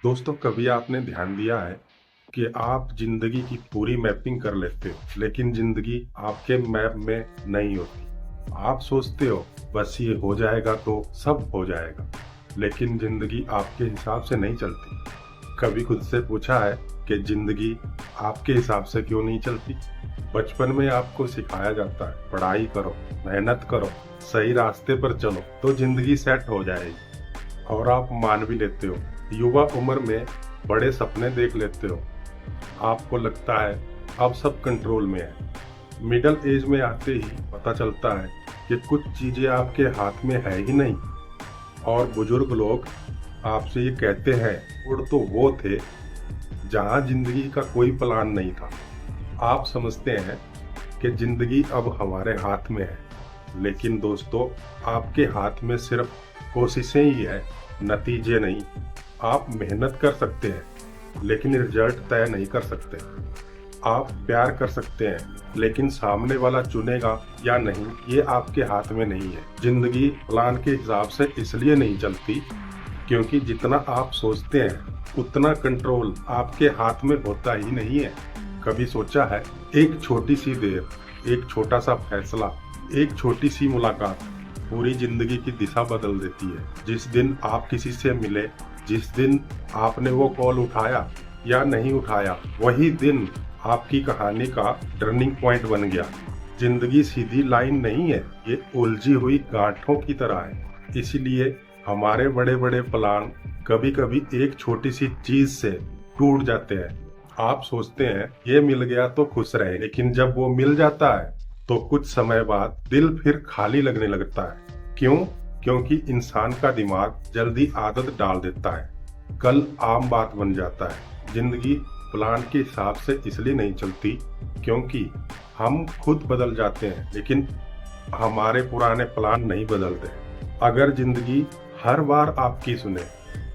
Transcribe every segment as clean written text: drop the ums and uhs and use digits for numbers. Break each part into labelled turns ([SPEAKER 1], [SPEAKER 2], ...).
[SPEAKER 1] दोस्तों, कभी आपने ध्यान दिया है कि आप जिंदगी की पूरी मैपिंग कर लेते हो लेकिन जिंदगी आपके मैप में नहीं होती। आप सोचते हो बस ये हो जाएगा तो सब हो जाएगा, लेकिन जिंदगी आपके हिसाब से नहीं चलती। कभी खुद से पूछा है कि जिंदगी आपके हिसाब से क्यों नहीं चलती? बचपन में आपको सिखाया जाता है पढ़ाई करो, मेहनत करो, सही रास्ते पर चलो तो जिंदगी सेट हो जाएगी, और आप मान भी लेते हो। युवा उम्र में बड़े सपने देख लेते हो, आपको लगता है अब सब कंट्रोल में है। मिडिल एज में आते ही पता चलता है कि कुछ चीजें आपके हाथ में है ही नहीं, और बुजुर्ग लोग आपसे ये कहते हैं उड़ तो वो थे जहां जिंदगी का कोई प्लान नहीं था। आप समझते हैं कि जिंदगी अब हमारे हाथ में है, लेकिन दोस्तों, आपके हाथ में सिर्फ कोशिशें ही है, नतीजे नहीं। आप मेहनत कर सकते हैं लेकिन रिजल्ट तय नहीं कर सकते। आप प्यार कर सकते हैं लेकिन सामने वाला चुनेगा या नहीं ये आपके हाथ में नहीं है। जिंदगी प्लान के हिसाब से इसलिए नहीं चलती क्योंकि जितना आप सोचते हैं उतना कंट्रोल आपके हाथ में होता ही नहीं है। कभी सोचा है, एक छोटी सी देर, एक छोटा सा फैसला, एक छोटी सी मुलाकात पूरी जिंदगी की दिशा बदल देती है। जिस दिन आप किसी से मिले, जिस दिन आपने वो कॉल उठाया या नहीं उठाया, वही दिन आपकी कहानी का टर्निंग पॉइंट बन गया। जिंदगी सीधी लाइन नहीं है, ये उलझी हुई गांठों की तरह है। इसीलिए हमारे बड़े बड़े प्लान कभी कभी एक छोटी सी चीज से टूट जाते हैं। आप सोचते हैं ये मिल गया तो खुश रहे, लेकिन जब वो मिल जाता है तो कुछ समय बाद दिल फिर खाली लगने लगता है। क्यों? क्योंकि इंसान का दिमाग जल्दी आदत डाल देता है, कल आम बात बन जाता है। जिंदगी प्लान के हिसाब से इसलिए नहीं चलती क्योंकि हम खुद बदल जाते हैं, लेकिन हमारे पुराने प्लान नहीं बदलते। अगर जिंदगी हर बार आपकी सुने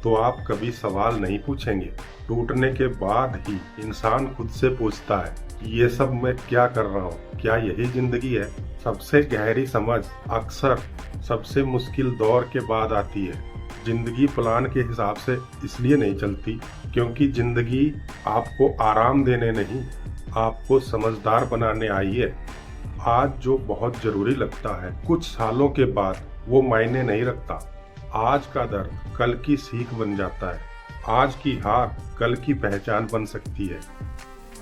[SPEAKER 1] तो आप कभी सवाल नहीं पूछेंगे। टूटने के बाद ही इंसान खुद से पूछता है ये सब मैं क्या कर रहा हूँ, क्या यही जिंदगी है? सबसे गहरी समझ अक्सर सबसे मुश्किल दौर के बाद आती है। जिंदगी प्लान के हिसाब से इसलिए नहीं चलती क्योंकि जिंदगी आपको आराम देने नहीं, आपको समझदार बनाने आई है। आज जो बहुत जरूरी लगता है कुछ सालों के बाद वो मायने नहीं रखता। आज का दर्द कल की सीख बन जाता है, आज की हार कल की पहचान बन सकती है।